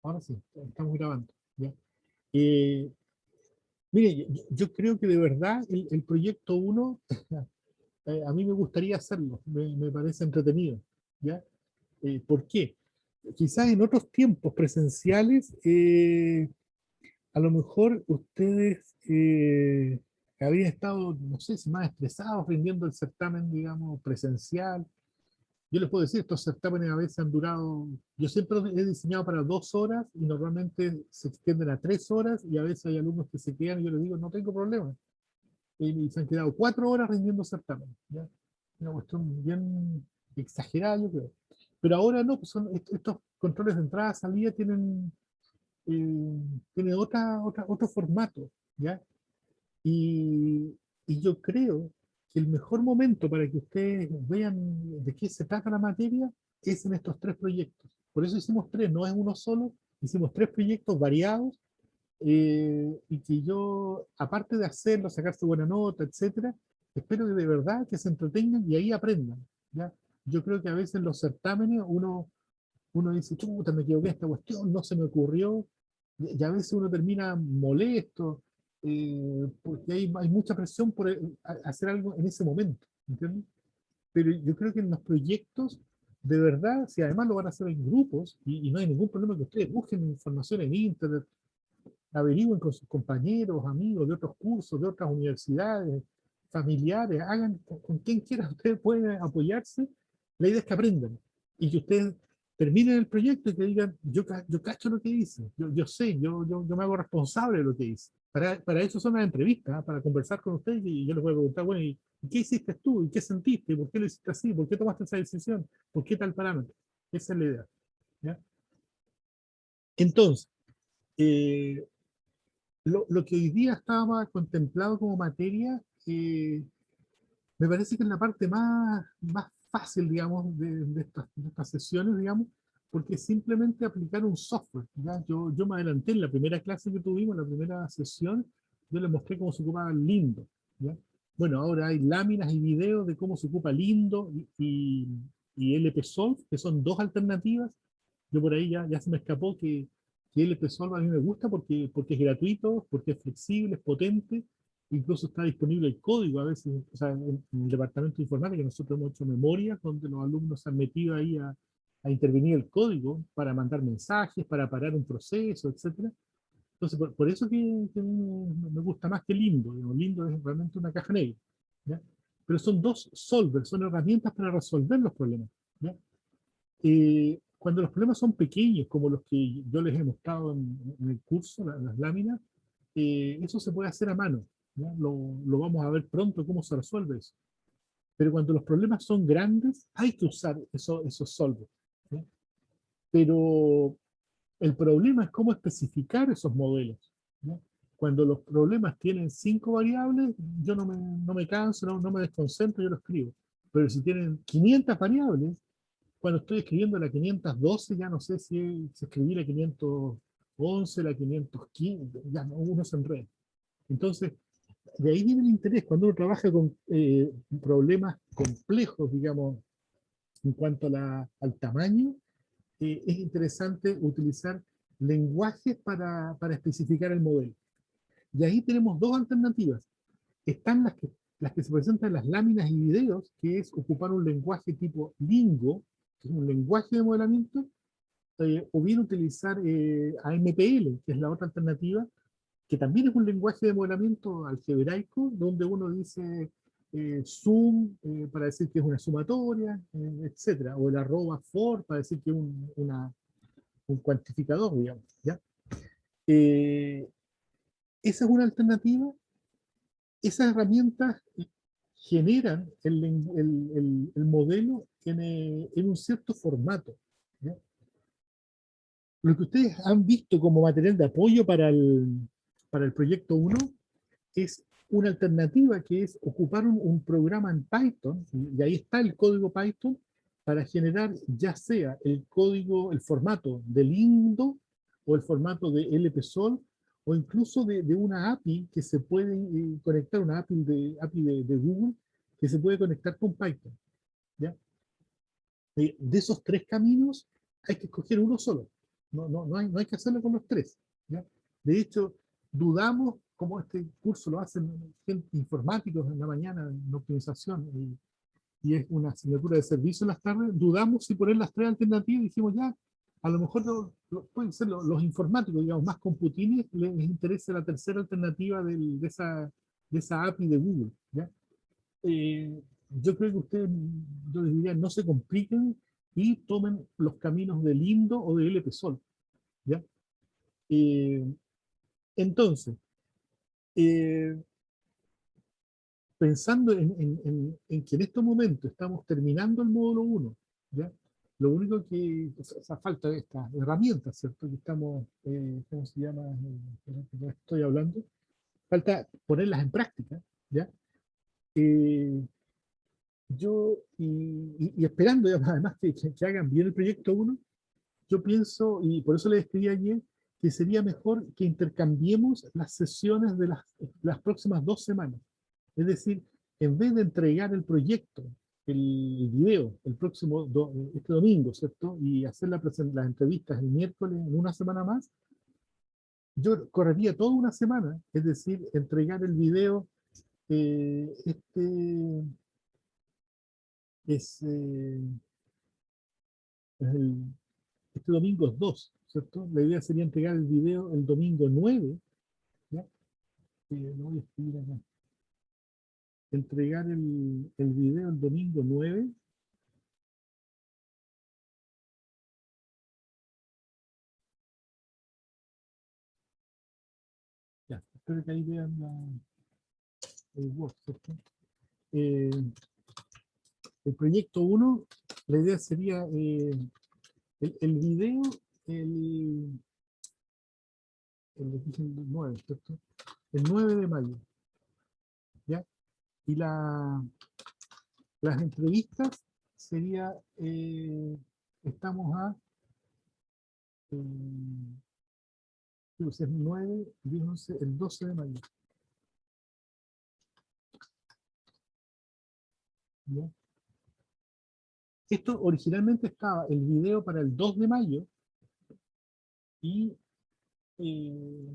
ahora sí, estamos grabando. ¿Ya? Eh, Mire, yo creo que de verdad el proyecto uno a mí me gustaría hacerlo, me parece entretenido. ¿Ya? ¿Por qué? Quizás en otros tiempos presenciales, a lo mejor ustedes habrían estado, no sé si más estresados rindiendo el certamen, digamos, presencial. Yo les puedo decir, estos certámenes a veces han durado, yo siempre he diseñado para 2 horas y normalmente se extienden a 3 horas y a veces hay alumnos que se quedan y yo les digo, no tengo problema. Y se han quedado 4 horas rindiendo certámenes. ¿Ya? Una cuestión bien exagerada, yo creo. Pero ahora no, pues son estos controles de entrada, salida tienen otro formato, ¿ya? Y, y yo creo que el mejor momento para que ustedes vean de qué se trata la materia es en estos tres proyectos. Por eso hicimos tres, no es uno solo, hicimos tres proyectos variados y que yo, aparte de hacerlo, sacarse buena nota, etcétera, espero que de verdad que se entretengan y ahí aprendan, ¿ya? Yo creo que a veces en los certámenes uno dice, chuta, me equivoqué en esta cuestión, no se me ocurrió, y a veces uno termina molesto, porque hay mucha presión por hacer algo en ese momento, ¿entiendes? Pero yo creo que en los proyectos, de verdad, si además lo van a hacer en grupos, y no hay ningún problema que ustedes busquen información en internet, averigüen con sus compañeros, amigos de otros cursos, de otras universidades, familiares, hagan con quien quiera, ustedes pueden apoyarse. La idea es que aprendan y que ustedes terminen el proyecto y que digan, yo cacho lo que hice, yo sé, yo me hago responsable de lo que hice. Para eso son las entrevistas, ¿eh? Para conversar con ustedes y yo les voy a preguntar, bueno, ¿y qué hiciste tú? ¿Y qué sentiste? ¿Por qué lo hiciste así? ¿Por qué tomaste esa decisión? ¿Por qué tal parámetro? Esa es la idea. ¿Ya? Entonces, eh, lo que hoy día estaba contemplado como materia, me parece que es la parte más fácil, digamos, de estas sesiones, digamos, porque es simplemente aplicar un software. ¿Ya? Yo me adelanté en la primera clase que tuvimos, en la primera sesión, yo les mostré cómo se ocupaba Lindo. ¿Ya? Bueno, ahora hay láminas y videos de cómo se ocupa Lindo y LPSolve, que son dos alternativas. Yo por ahí ya se me escapó que LPSolve a mí me gusta porque es gratuito, porque es flexible, es potente, incluso está disponible el código a veces, o sea, en el departamento de informática nosotros hemos hecho memorias donde los alumnos se han metido ahí a intervenir el código para mandar mensajes, para parar un proceso, etcétera. Entonces, por eso que me gusta más que Lindo. Digamos, Lindo es realmente una caja negra. ¿Ya? Pero son dos solvers, son herramientas para resolver los problemas. ¿Ya? Cuando los problemas son pequeños, como los que yo les he mostrado en el curso, las láminas, eso se puede hacer a mano. ¿Ya? Lo vamos a ver pronto cómo se resuelve eso. Pero cuando los problemas son grandes, hay que usar esos solvers. ¿Ya? Pero el problema es cómo especificar esos modelos. ¿Ya? Cuando los problemas tienen 5 variables, yo no me canso, no me desconcentro, yo lo escribo. Pero si tienen 500 variables, cuando estoy escribiendo la 512, ya no sé si escribí la 511, la 515, ya no, uno se enreda. Entonces, de ahí viene el interés. Cuando uno trabaja con problemas complejos, digamos, en cuanto al tamaño, es interesante utilizar lenguajes para especificar el modelo. Y ahí tenemos dos alternativas. Están las que se presentan en las láminas y videos, que es ocupar un lenguaje tipo Lingo, que es un lenguaje de modelamiento, o bien utilizar AMPL, que es la otra alternativa, que también es un lenguaje de modelamiento algebraico, donde uno dice sum para decir que es una sumatoria, etcétera, o el arroba for para decir que es un cuantificador, digamos. ¿Ya? Eh, Esa es una alternativa. Esas herramientas generan el modelo en un cierto formato. ¿Ya? Lo que ustedes han visto como material de apoyo para el proyecto uno es una alternativa que es ocupar un programa en Python, y ahí está el código Python, para generar ya sea el código, el formato de Lindo o el formato de LPSol, o incluso de una API que se puede conectar, una API de Google, que se puede conectar con Python. ¿Ya? De esos tres caminos hay que escoger uno solo. no hay que hacerlo con los tres, ¿ya? De hecho, dudamos, como este curso lo hacen gente informáticos en la mañana, en optimización, y es una asignatura de servicio en las tardes, dudamos si poner las tres alternativas, dijimos ya, a lo mejor pueden ser los informáticos, digamos, más computines, les interesa la tercera alternativa de esa API de Google, ¿ya? Yo creo que ustedes, yo les diría, no se compliquen y tomen los caminos de Lindo o de LPSol, ¿ya? Eh, entonces, eh, pensando en que en estos momentos estamos terminando el módulo uno, ¿ya? Lo único que, o sea, falta de estas herramientas, ¿cierto? Que estamos, ¿cómo se llama? Que estoy hablando. Falta ponerlas en práctica, ¿ya? Eh, y esperando además que hagan bien el proyecto uno, yo pienso, y por eso le escribí ayer, que sería mejor que intercambiemos las sesiones de las próximas 2 semanas. Es decir, en vez de entregar el proyecto, el video, el próximo, este domingo, ¿cierto? Y hacer las entrevistas el miércoles en una semana más, yo correría toda una semana, es decir, entregar el video, es, eh, es este domingo es 2, ¿cierto? La idea sería entregar el video el domingo 9, ¿ya? Lo voy a escribir acá. Entregar el video el domingo 9. Ya, espero que ahí vean el Word, ¿cierto? Eh, el proyecto uno, la idea sería el video, el, el 9, ¿cierto? El 9 de mayo, ¿ya? Y las entrevistas sería, estamos eh, pues es 9, 10, 11, el 12 de mayo, ¿ya? Esto originalmente estaba el video para el 2 de mayo y eh,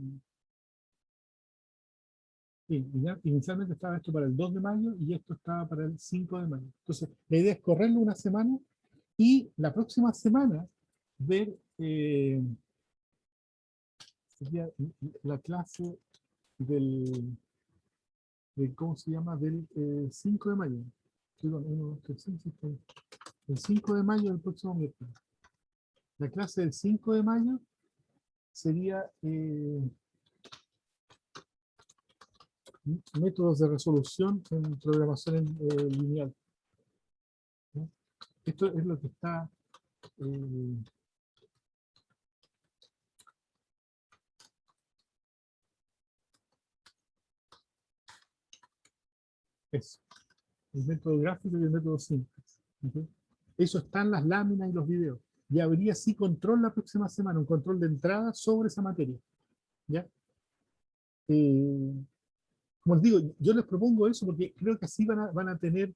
sí, inicialmente estaba esto para el 2 de mayo y esto estaba para el 5 de mayo. Entonces, la idea es correrlo una semana y la próxima semana ver sería la clase ¿cómo se llama? Del 5 de mayo. Perdón, 1, 2, 3, 5, 6, 7. El 5 de mayo del próximo miércoles. La clase del 5 de mayo sería métodos de resolución en programación lineal, ¿no? Esto es lo que está eh, eso, el método gráfico y el método síntesis. ¿Ok? Eso está en las láminas y los videos. Y habría sí control la próxima semana, un control de entrada sobre esa materia, ¿ya? Eh, Como les digo, yo les propongo eso porque creo que así van a tener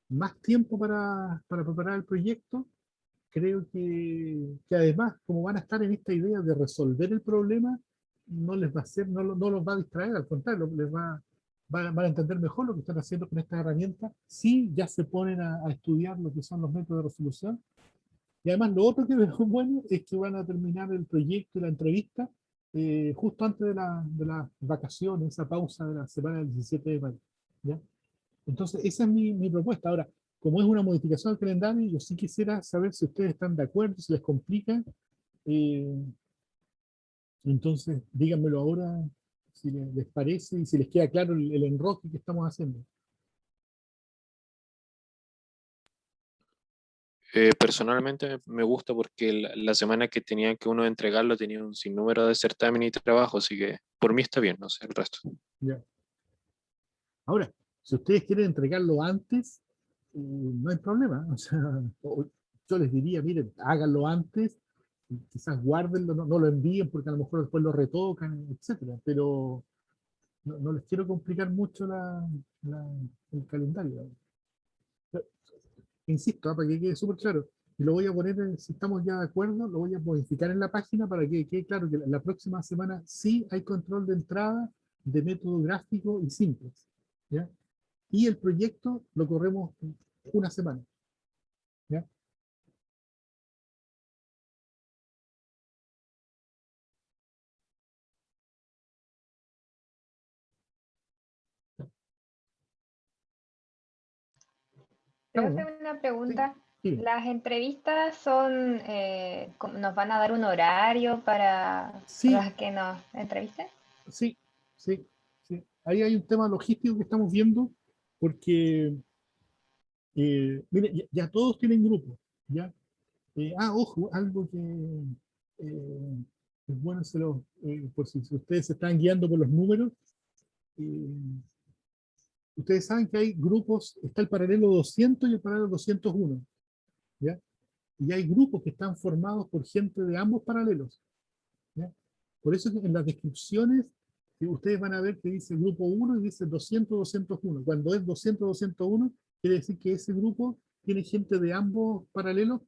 más tiempo para preparar el proyecto. Creo que además, como van a estar en esta idea de resolver el problema, no les va a hacer, no los va a distraer, al contrario, van a entender mejor lo que están haciendo con esta herramienta si ya se ponen a estudiar lo que son los métodos de resolución. Y además lo otro que veo bueno es que van a terminar el proyecto y la entrevista justo antes de las vacaciones, esa pausa de la semana del 17 de mayo, ¿ya? Entonces, esa es mi propuesta. Ahora, como es una modificación del calendario, yo sí quisiera saber si ustedes están de acuerdo, si les complica. eh, entonces, díganmelo ahora, si les parece y si les queda claro el enroque que estamos haciendo. Personalmente me gusta porque la semana que tenía que uno entregarlo tenía un sinnúmero de certámenes y trabajo, así que por mí está bien, no sé, el resto. ¿Ya? Ahora, si ustedes quieren entregarlo antes, no hay problema. O sea, yo les diría, miren, háganlo antes, quizás guárdenlo, no lo envíen porque a lo mejor después lo retocan, etcétera. Pero no les quiero complicar mucho el calendario. Pero, insisto, para que quede súper claro, y lo voy a poner, si estamos ya de acuerdo, lo voy a modificar en la página para que quede claro que la próxima semana sí hay control de entrada de método gráfico y simples, ¿ya? Y el proyecto lo corremos una semana, ¿ya? Quiero ¿Estamos, no? hacer una Sí, pregunta. sí, ¿Las entrevistas son, nos van a dar un horario para sí, las que nos entrevisten? sí, sí, sí. Ahí hay un tema logístico que estamos viendo, porque, mire, ya todos tienen grupos, ¿ya? Ojo, algo que es bueno, por si ustedes se están guiando por los números, eh, ustedes saben que hay grupos, está el paralelo 200 y el paralelo 201, ¿ya? Y hay grupos que están formados por gente de ambos paralelos, ¿ya? Por eso que en las descripciones que ustedes van a ver que dice grupo 1 y dice 200-201. Cuando es 200-201, quiere decir que ese grupo tiene gente de ambos paralelos,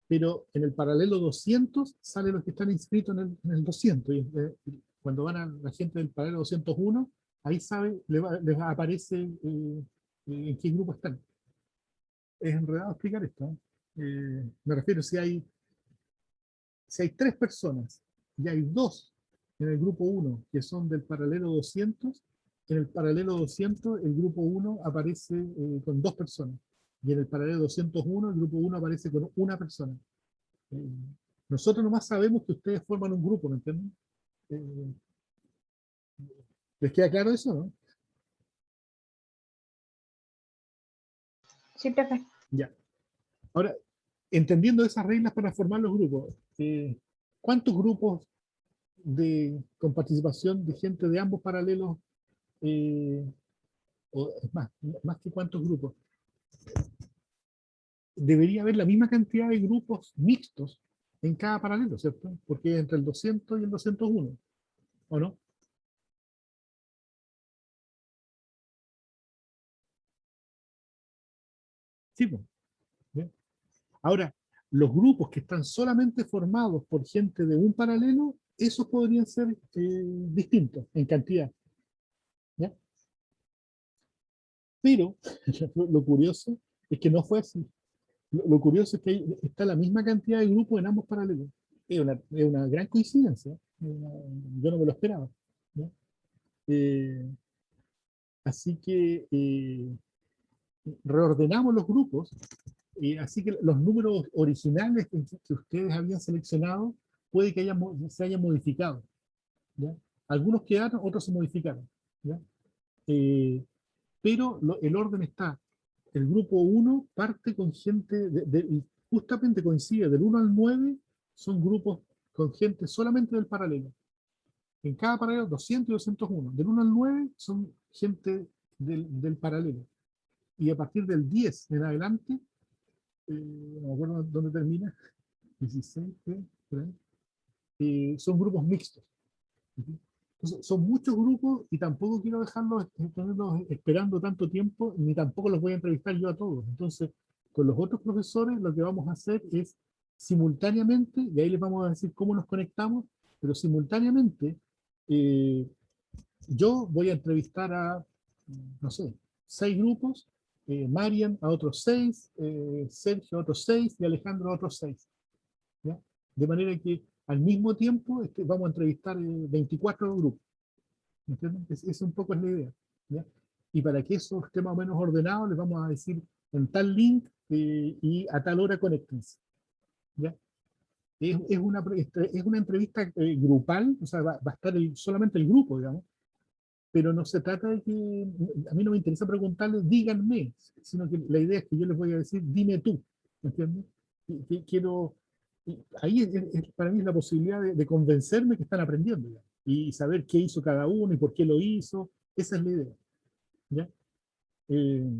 pero en el paralelo 200 salen los que están inscritos en el 200. Y, cuando van a la gente del paralelo 201, ahí sabe, les aparece en qué grupo están. Es enredado explicar esto, ¿eh? Me refiero, si hay tres personas y hay dos en el grupo 1 que son del paralelo 200, en el paralelo 200 el grupo 1 aparece con dos personas. Y en el paralelo 201 el grupo 1 aparece con una persona. Eh, Nosotros nomás sabemos que ustedes forman un grupo, ¿me entienden? Eh, ¿Les queda claro eso, no? Sí, profe. Ya. Ahora, entendiendo esas reglas para formar los grupos, ¿cuántos grupos con participación de gente de ambos paralelos, eh, o es más que cuántos grupos? Debería haber la misma cantidad de grupos mixtos en cada paralelo, ¿cierto? Porque entre el 200 y el 201, ¿o no? Sí, pues. ¿Bien? Ahora, los grupos que están solamente formados por gente de un paralelo, esos podrían ser distintos en cantidad, ¿ya? Pero lo curioso es que no fue así. Lo curioso es que está la misma cantidad de grupos en ambos paralelos. Es una gran coincidencia. Yo no me lo esperaba, ¿no? Eh, Así que reordenamos los grupos, así que los números originales que ustedes habían seleccionado puede que se hayan modificado, ¿ya? Algunos quedaron, otros se modificaron, ¿ya? Eh, pero el orden está. El grupo 1 parte con gente, y justamente coincide, del 1 al 9 son grupos con gente solamente del paralelo. En cada paralelo 200 y 201. Del 1 al 9 son gente del paralelo. Y a partir del 10 en adelante, no me acuerdo dónde termina, 16, por ahí, son grupos mixtos. Entonces, son muchos grupos y tampoco quiero tenerlos esperando tanto tiempo, ni tampoco los voy a entrevistar yo a todos. Entonces, con los otros profesores lo que vamos a hacer es simultáneamente, y ahí les vamos a decir cómo nos conectamos, pero simultáneamente eh, yo voy a entrevistar a, no sé, 6 grupos, Marian a otros 6, Sergio a otros 6 y Alejandro a otros 6. ¿Ya? De manera que al mismo tiempo vamos a entrevistar 24 grupos. ¿Me entienden? Un poco es la idea. ¿Ya? Y para que eso esté más o menos ordenado, les vamos a decir en tal link y a tal hora conéctense. ¿Ya? Es una entrevista grupal, o sea, va a estar solamente el grupo, digamos, pero no se trata de que, a mí no me interesa preguntarles, díganme, sino que la idea es que yo les voy a decir, dime tú, ¿me entiendes? Quiero, ahí para mí es la posibilidad de convencerme que están aprendiendo ya, y saber qué hizo cada uno y por qué lo hizo, esa es la idea, ¿ya? Eh,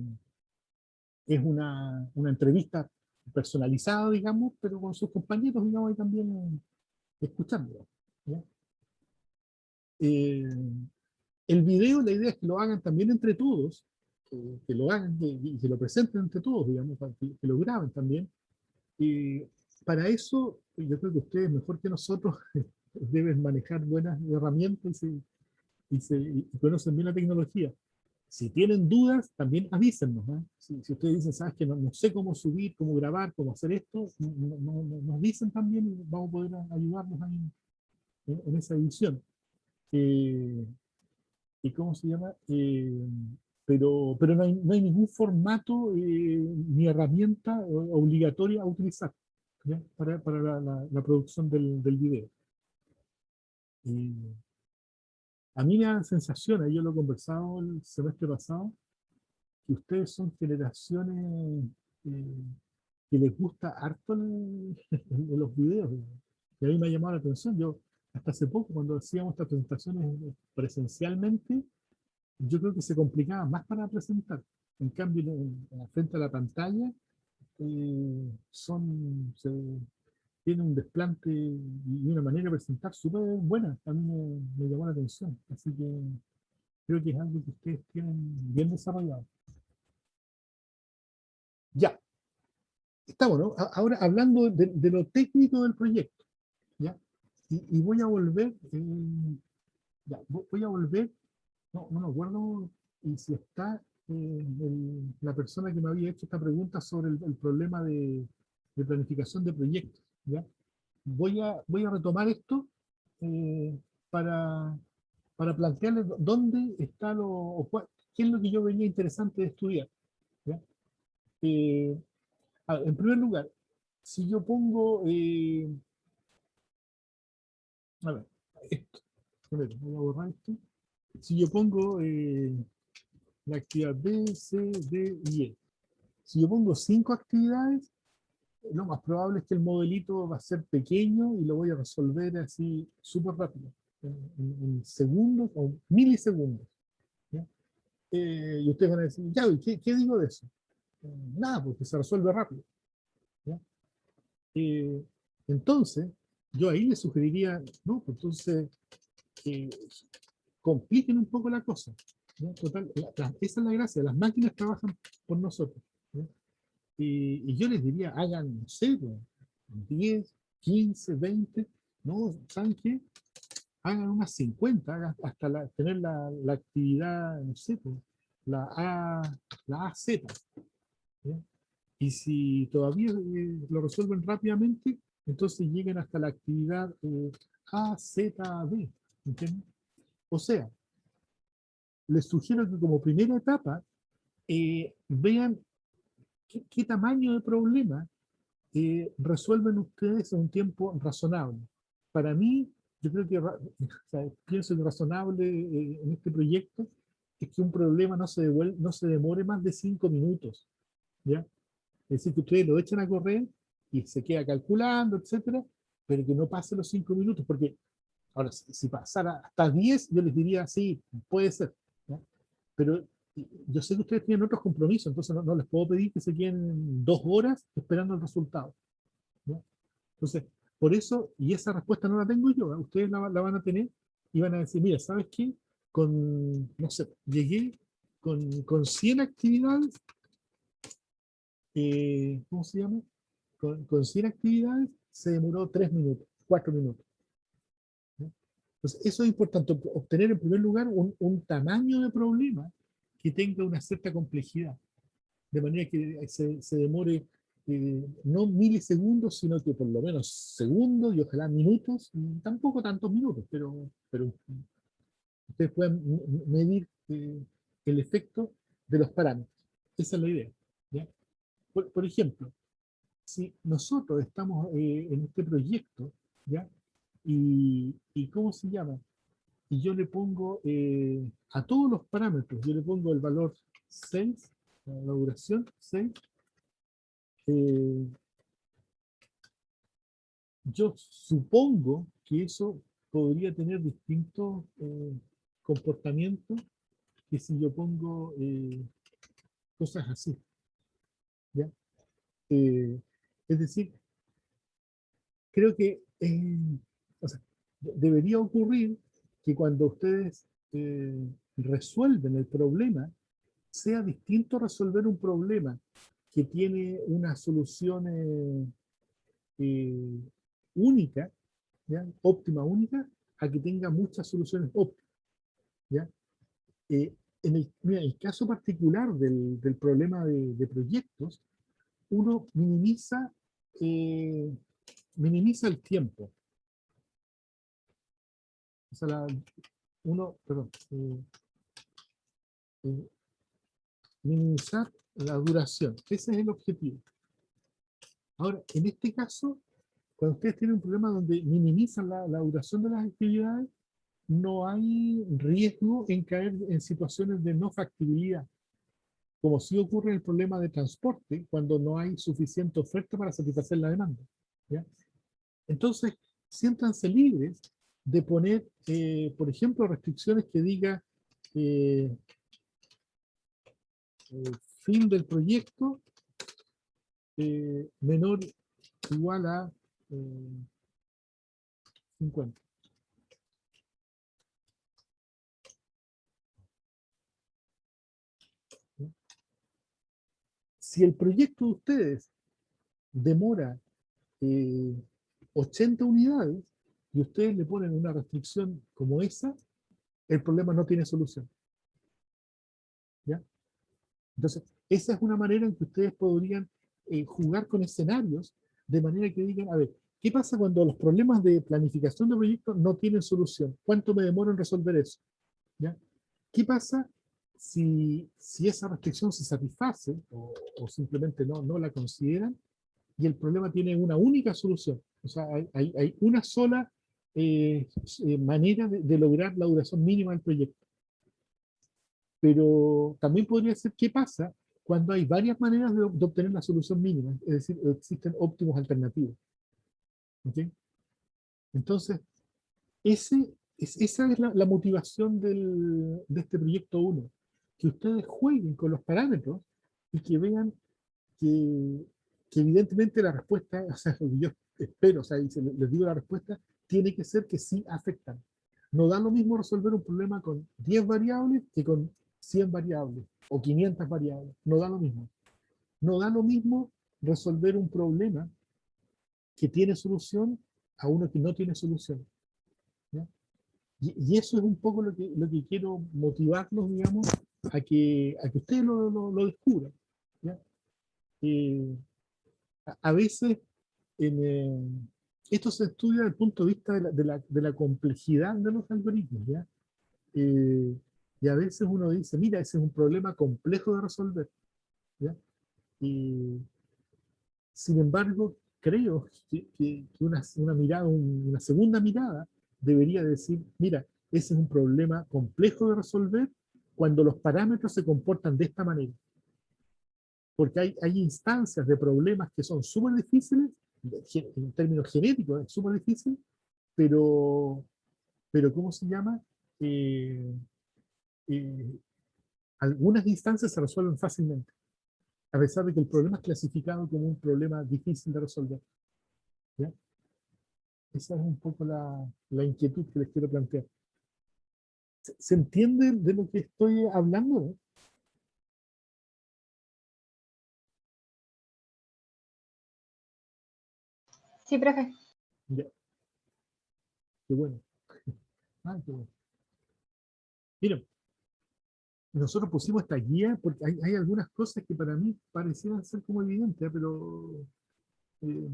es una entrevista personalizada, digamos, pero con sus compañeros, digamos, y también escuchando, ¿ya? Eh, El video, la idea es que lo hagan también entre todos, que lo hagan y que lo presenten entre todos, digamos, que lo graben también, Para eso, yo creo que ustedes, mejor que nosotros, deben manejar buenas herramientas y conocen bien la tecnología. Si tienen dudas, también avísennos, ¿no? Si ustedes dicen, sabes que no sé cómo subir, cómo grabar, cómo hacer esto, nos dicen también y vamos a poder ayudarnos ahí en esa edición. ¿Y cómo se llama? Pero no hay ningún formato ni herramienta obligatoria a utilizar, ¿ya? Para la producción del video. A mí me da la sensación, yo lo he conversado el semestre pasado, que ustedes son generaciones eh, que les gusta harto los videos. Y a mí me ha llamado la atención. Yo, hasta hace poco, cuando hacíamos estas presentaciones presencialmente, yo creo que se complicaba más para presentar. En cambio, frente a la pantalla, tienen un desplante y una manera de presentar súper buena. A mí me llamó la atención. Así que creo que es algo que ustedes tienen bien desarrollado. Ya, estamos, ¿no? Ahora hablando de lo técnico del proyecto, ¿ya? Y voy a volver, voy a volver, no me acuerdo y si está la persona que me había hecho esta pregunta sobre el problema de planificación de proyectos, ¿ya? Voy a retomar esto eh, para, para plantearles dónde está qué es lo que yo venía interesante de estudiar, ¿ya? Eh, en primer lugar, si yo pongo, a ver, esto, primero, voy a borrar esto. Si yo pongo la actividad B, C, D y E. Si yo pongo 5 actividades, lo más probable es que el modelito va a ser pequeño y lo voy a resolver así súper rápido, en segundos o milisegundos, ¿ya? Y ustedes van a decir, ya, ¿qué digo de eso? Nada, porque se resuelve rápido, ¿ya? Eh, entonces, yo ahí les sugeriría, no, pues entonces, eh, compliquen un poco la cosa, ¿ya? Total, esa es la gracia, las máquinas trabajan por nosotros, ¿ya? Y yo les diría, hagan, no sé, 10, 15, 20, no, ¿saben qué? Hagan unas 50, hagan hasta tener la actividad, no sé, pues, la la AZ, ¿ya? Y si todavía lo resuelven rápidamente, entonces lleguen hasta la actividad AZB, ¿entienden? O sea, les sugiero que como primera etapa vean qué tamaño de problema resuelven ustedes en un tiempo razonable. Para mí, yo creo que, o sea, pienso que razonable en este proyecto es que un problema no se demore más de 5 minutos, ¿ya? Es decir, que ustedes lo echan a correr y se queda calculando, etcétera, pero que no pase los 5 minutos, porque ahora, si pasara hasta 10, yo les diría, sí, puede ser, ¿ya? Pero yo sé que ustedes tienen otros compromisos, entonces no les puedo pedir que se queden 2 horas esperando el resultado, ¿ya? Entonces, por eso, y esa respuesta no la tengo yo, ¿eh? Ustedes la van a tener y van a decir, mira, ¿sabes qué? No sé, llegué con 100 actividades, ¿cómo se llama? Con 100 actividades se demoró 3 minutos, 4 minutos, ¿no? Entonces, eso es importante, obtener en primer lugar un tamaño de problema que tenga una cierta complejidad, de manera que se demore no milisegundos, sino que por lo menos segundos y ojalá minutos, y tampoco tantos minutos, pero ustedes pueden medir el efecto de los parámetros. Esa es la idea, ¿ya? Por ejemplo, si nosotros estamos en este proyecto, ¿ya? Y ¿cómo se llama? Y yo le pongo a todos los parámetros, yo le pongo el valor 6, la duración 6, eh, yo supongo que eso podría tener distintos comportamientos que si yo pongo cosas así, ¿ya? Es decir, creo que o sea, debería ocurrir que cuando ustedes resuelven el problema, sea distinto resolver un problema que tiene una solución eh, única, ¿ya? Óptima única, a que tenga muchas soluciones óptimas, ¿ya? Mira, el caso particular del problema de proyectos, uno eh, minimiza el tiempo. O sea, perdón, eh, minimizar la duración. Ese es el objetivo. Ahora, en este caso, cuando ustedes tienen un problema donde minimizan la duración de las actividades, no hay riesgo en caer en situaciones de no factibilidad, como sí ocurre en el problema de transporte, cuando no hay suficiente oferta para satisfacer la demanda, ¿ya? Entonces, siéntanse libres de poner, por ejemplo, restricciones que diga eh, fin del proyecto menor o igual a 50. ¿No? Si el proyecto de ustedes demora 80 unidades y ustedes le ponen una restricción como esa, el problema no tiene solución, ¿ya? Entonces, esa es una manera en que ustedes podrían jugar con escenarios de manera que digan, a ver, ¿qué pasa cuando los problemas de planificación de proyectos no tienen solución? ¿Cuánto me demoro en resolver eso? ¿Ya? ¿Qué pasa si esa restricción se satisface o simplemente no la consideran y el problema tiene una única solución? O sea, hay una sola manera de lograr la duración mínima del proyecto. Pero también podría ser qué pasa cuando hay varias maneras de obtener la solución mínima, es decir, existen óptimos alternativos. ¿Okay? Entonces, esa es la motivación de este proyecto 1, que ustedes jueguen con los parámetros y que vean que evidentemente la respuesta, o sea, yo espero, o sea, y les digo la respuesta, tiene que ser que sí afectan. No da lo mismo resolver un problema con 10 variables que con 100 variables o 500 variables. No da lo mismo. No da lo mismo resolver un problema que tiene solución a uno que no tiene solución, ¿ya? Y eso es un poco lo que quiero motivarlos, digamos, a que ustedes lo descubran, ¿ya? Eh, a veces esto se estudia desde el punto de vista de la complejidad de los algoritmos, ¿ya? Eh, y a veces uno dice, mira, ese es un problema complejo de resolver, ¿ya? Y, sin embargo, creo que una mirada, una segunda mirada debería decir, mira, ese es un problema complejo de resolver cuando los parámetros se comportan de esta manera. Porque hay instancias de problemas que son súper difíciles, en términos genéticos es súper difícil, pero ¿cómo se llama? Eh, eh, algunas instancias se resuelven fácilmente, a pesar de que el problema es clasificado como un problema difícil de resolver, ¿ya? Esa es un poco la inquietud que les quiero plantear. ¿Se entiende de lo que estoy hablando, no? Sí, profe. Ya, qué bueno. Ah, qué bueno. Mira, nosotros pusimos esta guía porque hay algunas cosas que para mí parecieran ser como evidentes, pero eh,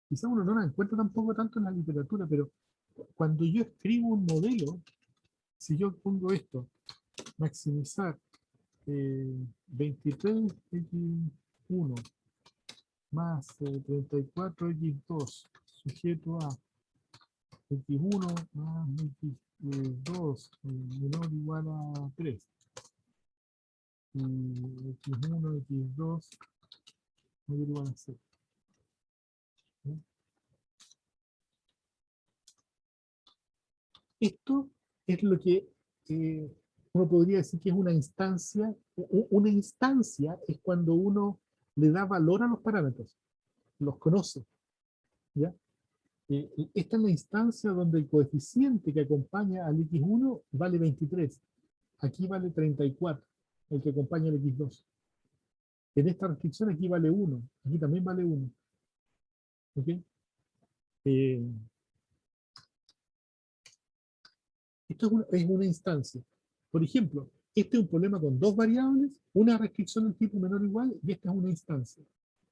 quizá uno no las encuentra tampoco tanto en la literatura, pero cuando yo escribo un modelo, si yo pongo esto, maximizar 23x1 más 34x2 sujeto a x1 más x2 menor o igual a 3 y x1, x2 mayor o igual a 0. ¿Sí? Esto es lo que uno podría decir que es una instancia. Una instancia es cuando uno le da valor a los parámetros, los conoce, ¿ya? Esta es la instancia donde el coeficiente que acompaña al x1 vale 23. Aquí vale 34, el que acompaña al x2. En esta restricción aquí vale 1, aquí también vale 1. ¿Ok? Eh, esto es una instancia. Por ejemplo, este es un problema con dos variables, una restricción del tipo menor o igual, y esta es una instancia.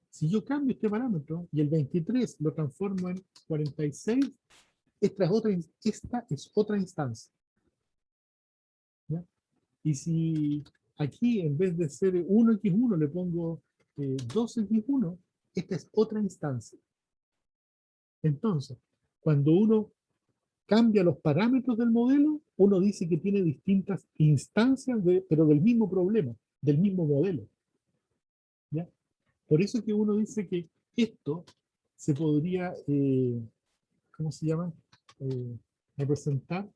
Si yo cambio este parámetro y el 23 lo transformo en 46, esta es otra instancia. ¿Ya? Y si aquí en vez de ser 1x1 le pongo 2x1, esta es otra instancia. Entonces, cuando uno cambia los parámetros del modelo, uno dice que tiene distintas instancias, pero del mismo problema, del mismo modelo. ¿Ya? Por eso es que uno dice que esto se podría, ¿cómo se llama? Representar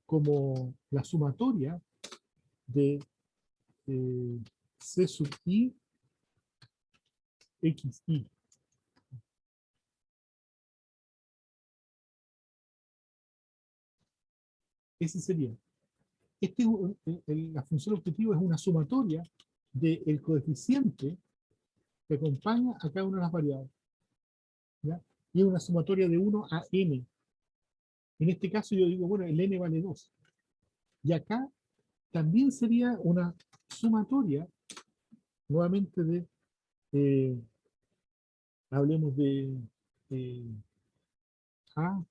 como la sumatoria de C sub i xi. Ese sería. La función objetivo es una sumatoria del coeficiente que acompaña a cada una de las variables. ¿Ya? Y es una sumatoria de 1 a n. En este caso yo digo, bueno, el n vale 2. Y acá también sería una sumatoria, nuevamente de, hablemos de a.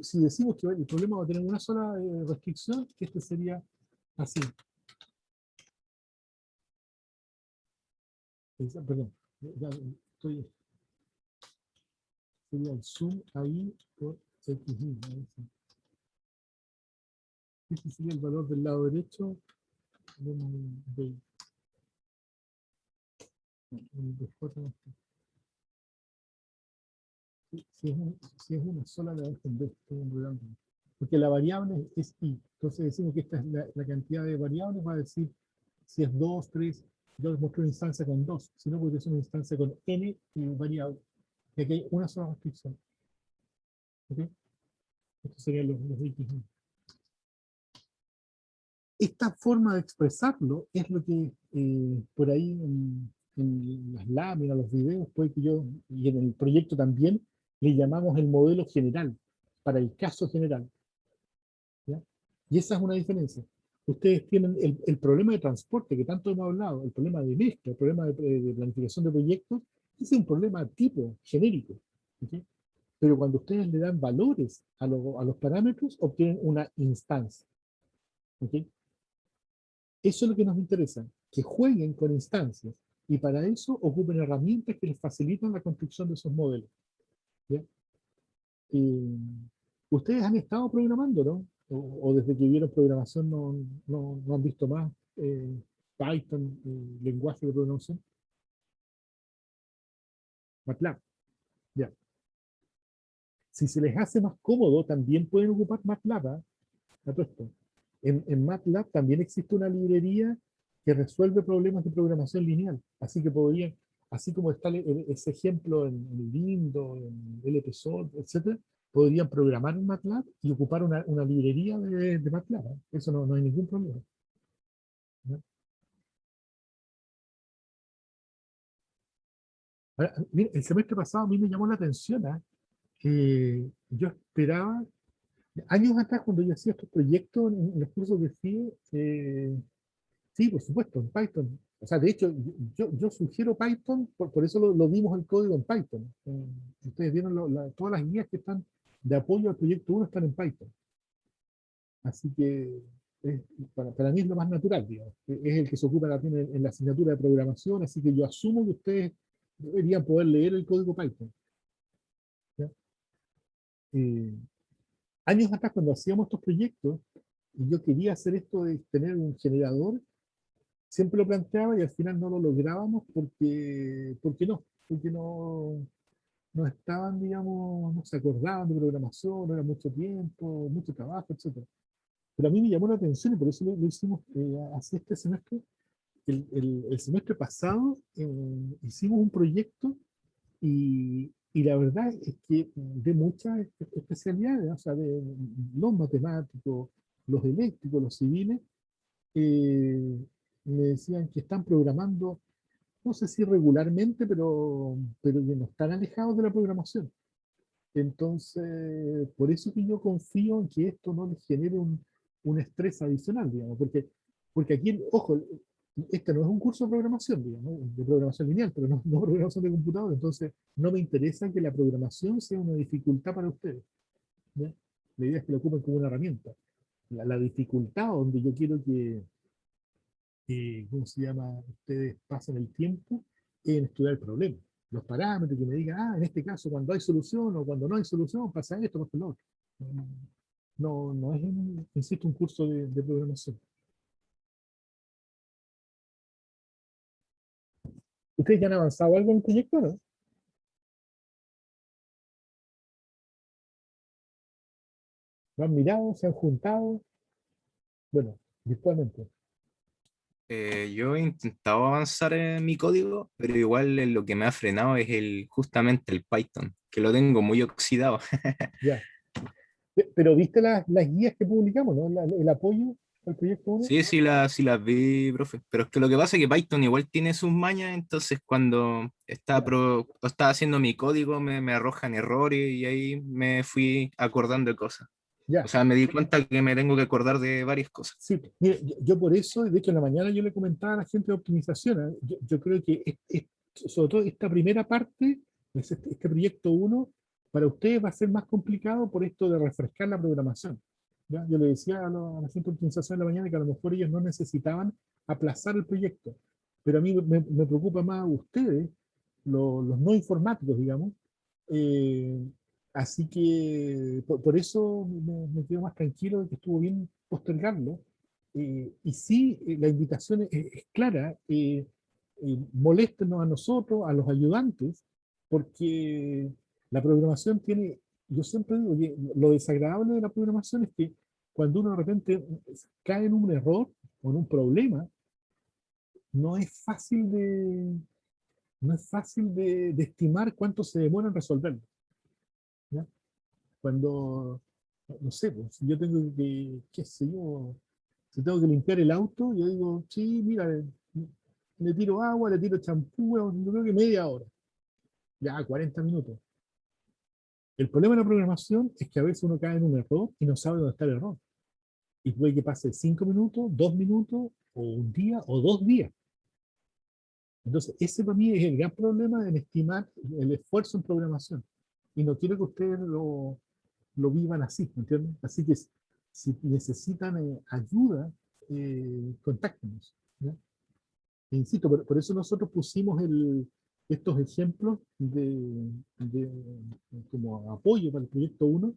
Si decimos que el problema va a tener una sola restricción, este sería así. Perdón, ya estoy, sería el zoom ahí por xi. Este sería el valor del lado derecho de J. Si es una sola, la voy a entender. Porque la variable es i. Entonces decimos que esta es la cantidad de variables, va a decir si es 2, 3. Yo les mostré una instancia con 2, sino porque es una instancia con n variables. Y aquí hay una sola restricción. ¿Okay? Estos serían los X. Esta forma de expresarlo es lo que por ahí en las láminas, los videos, puede que yo, y en el proyecto también, le llamamos el modelo general, para el caso general. ¿Ya? Y esa es una diferencia. Ustedes tienen el problema de transporte, que tanto hemos hablado, el problema de mezcla, el problema de planificación de proyectos, ese es un problema tipo, genérico. ¿Okay? Pero cuando ustedes le dan valores a los parámetros, obtienen una instancia. ¿Okay? Eso es lo que nos interesa, que jueguen con instancias y para eso ocupen herramientas que les facilitan la construcción de esos modelos. ¿Ya? Ustedes han estado programando, ¿no? O desde que vieron programación no han visto más Python, lenguaje de programación. MATLAB, ya. Si se les hace más cómodo, también pueden ocupar MATLAB. En MATLAB también existe una librería que resuelve problemas de programación lineal. Así que podrían, así como está ese ejemplo en Windows, en LPSOL, etc., podrían programar en MATLAB y ocupar una librería de MATLAB. Eso no hay ningún problema. ¿No? Ahora, mire, el semestre pasado a mí me llamó la atención que yo esperaba, años atrás cuando yo hacía estos proyectos en los cursos de FIE, sí, por supuesto, en Python. O sea, de hecho, yo sugiero Python, por eso lo dimos el código en Python. Ustedes vieron todas las guías que están de apoyo al proyecto 1 están en Python. Así que para mí es lo más natural, digamos. Es el que se ocupa también en la asignatura de programación, así que yo asumo que ustedes deberían poder leer el código Python. ¿Ya? Eh, Años atrás, cuando hacíamos estos proyectos, y yo quería hacer esto de tener un generador, siempre lo planteaba y al final no lo lográbamos porque no estaban, digamos, no se acordaban de programación, no era mucho tiempo, mucho trabajo, etc. Pero a mí me llamó la atención y por eso lo hicimos así este semestre. El semestre pasado hicimos un proyecto y la verdad es que de muchas especialidades, o sea, de los matemáticos, los eléctricos, los civiles, eh, me decían que están programando no sé si regularmente, pero que no están alejados de la programación. Entonces, por eso que yo confío en que esto no les genere un estrés adicional, digamos, porque aquí, ojo, este no es un curso de programación, digamos, de programación lineal, pero no programación de computador, entonces no me interesa que la programación sea una dificultad para ustedes, ¿ya? La idea es que lo ocupen como una herramienta. La dificultad donde yo quiero que, ¿cómo se llama? Ustedes pasen el tiempo en estudiar el problema. Los parámetros que me digan, en este caso, cuando hay solución o cuando no hay solución, pasa esto, pasa lo otro. No es, insisto, un curso de programación. ¿Ustedes ya han avanzado algo en el proyecto, no? ¿Lo han mirado? ¿Se han juntado? Bueno, virtualmente. Yo he intentado avanzar en mi código, pero igual lo que me ha frenado es justamente el Python, que lo tengo muy oxidado. Ya. Pero viste las guías que publicamos, ¿no? El apoyo al proyecto 1. Sí, sí las vi, profe. Pero es que lo que pasa es que Python igual tiene sus mañas, entonces cuando Ya, estaba haciendo mi código me arrojan errores y ahí me fui acordando de cosas. O ya. sea, me di cuenta que me tengo que acordar de varias cosas. Sí, mire, yo por eso, de hecho en la mañana yo le comentaba a la gente de optimización, yo creo que sobre todo esta primera parte, este proyecto 1, para ustedes va a ser más complicado por esto de refrescar la programación. ¿Ya? Yo le decía a la gente de optimización en la mañana que a lo mejor ellos no necesitaban aplazar el proyecto, pero a mí me preocupa más a ustedes, los no informáticos, digamos, eh, así que por eso me quedo más tranquilo de que estuvo bien postergarlo. Y sí, la invitación es clara, moléstenos a nosotros, a los ayudantes, porque la programación tiene, yo siempre digo que lo desagradable de la programación es que cuando uno de repente cae en un error o en un problema, no es fácil de estimar cuánto se demora en resolverlo. ¿Ya? Cuando, no sé, pues, si yo tengo que, qué sé yo, si tengo que limpiar el auto, yo digo, sí, mira, le tiro agua, le tiro champú, yo creo que media hora, ya 40 minutos. El problema de la programación es que a veces uno cae en un error y no sabe dónde está el error. Y puede que pase 5 minutos, 2 minutos, o un día, o 2 días. Entonces, ese para mí es el gran problema en estimar el esfuerzo en programación. Y no quiero que ustedes lo vivan así, ¿me entienden? Así que si necesitan ayuda, contáctenos. ¿Ya? E insisto, por eso nosotros pusimos estos ejemplos de como apoyo para el proyecto 1.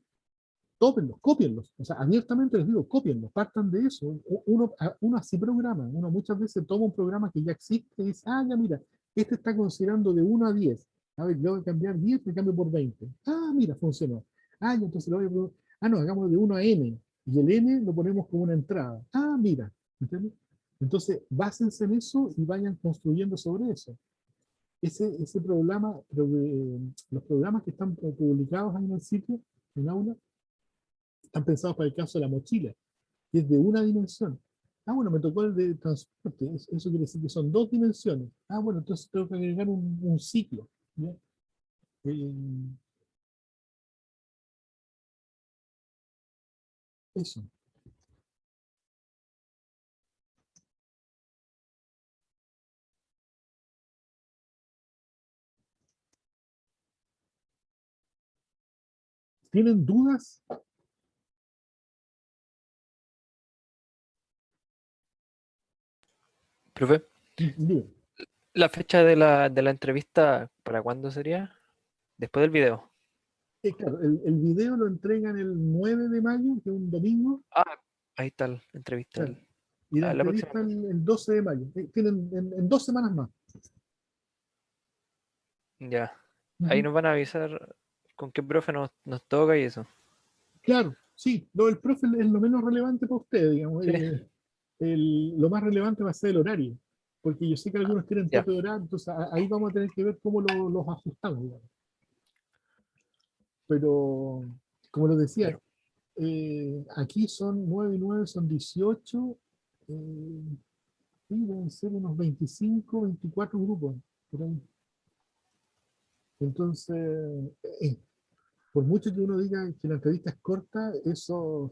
Tópenlos, cópienlos. O sea, abiertamente les digo, cópienlos, partan de eso. Uno así programa. Uno muchas veces toma un programa que ya existe y dice, ya mira, este está considerando de 1 a 10. A ver, yo voy a cambiar 10, me cambio por 20. Mira, funcionó. Ya, entonces lo voy a no, hagamos de 1 a n. Y el n lo ponemos como una entrada. Mira. ¿Entiendes? Entonces, básense en eso y vayan construyendo sobre eso. Ese programa, los programas que están publicados ahí en el sitio, en Aula, están pensados para el caso de la mochila, que es de una dimensión. Bueno, me tocó el de transporte. Eso quiere decir que son 2 dimensiones. Bueno, entonces tengo que agregar un ciclo. ¿Ya? Eh, eso. ¿Tienen dudas? Profe, Bien. ¿la fecha de la entrevista para cuándo sería? Después del video. Claro, el video lo entregan el 9 de mayo, que es un domingo. Ah, ahí está la entrevista. Claro, y la La próxima. entrevista el 12 de mayo. Tienen en 2 semanas más. Ya. Ahí Ujú. nos van a avisar con qué profe nos toca y eso. Claro, sí, lo del profe es lo menos relevante para usted, digamos. Sí. Lo más relevante va a ser el horario, porque yo sé que algunos tienen Ya. tope de horario, entonces ahí vamos a tener que ver cómo los ajustamos, digamos. Pero, como les decía, Claro. aquí son 9 y 9, son 18. sí, deben ser unos 25, 24 grupos, por ahí. Entonces, eh, por mucho que uno diga que la entrevista es corta, eso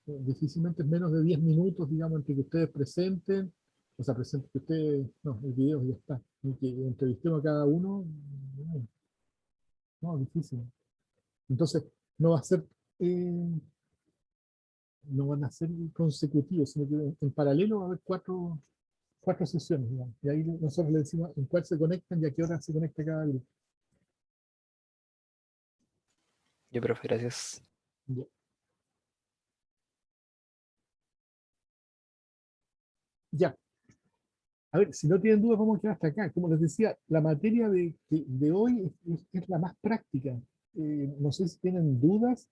difícilmente es menos de 10 minutos, digamos, entre que ustedes presenten, o sea, presenten que ustedes, no, el video ya está, y que entrevistemos a cada uno, no, no, difícil. Entonces, no va a ser, eh, no van a ser consecutivos, sino que en paralelo va a haber cuatro sesiones, digamos, y ahí nosotros le decimos en cuál se conectan y a qué hora se conecta cada grupo. Ya, profe, gracias. Ya. Ya. A ver, si no tienen dudas, vamos a quedar hasta acá. Como les decía, la materia de hoy es la más práctica. No sé si tienen dudas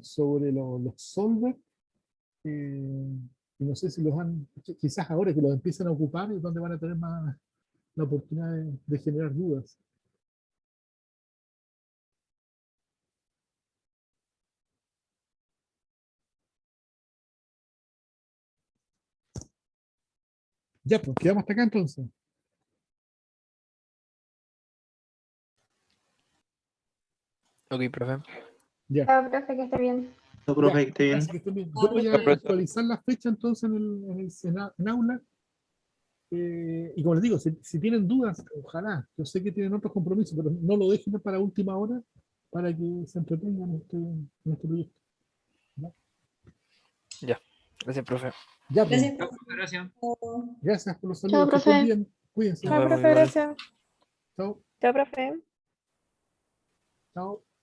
sobre los solvers. Y no sé si los han, quizás ahora que los empiezan a ocupar es donde van a tener más la oportunidad de generar dudas. Ya, pues quedamos hasta acá entonces. Ok, profe. Ya. Chao, profe, que esté bien. No, profe, Ya. que esté bien. Así que estén bien. Yo voy a actualizar la fecha entonces en aula. Y como les digo, si tienen dudas, ojalá, yo sé que tienen otros compromisos, pero no lo dejen para última hora para que se entretengan en este proyecto. Ya. Gracias, profe. Ya, pues, Gracias, profe. Gracias. gracias por los Chao, saludos, que estén profe. bien, cuídense. Nos Chao, vemos profe, igual. gracias. Chao, Chao, profe. chao.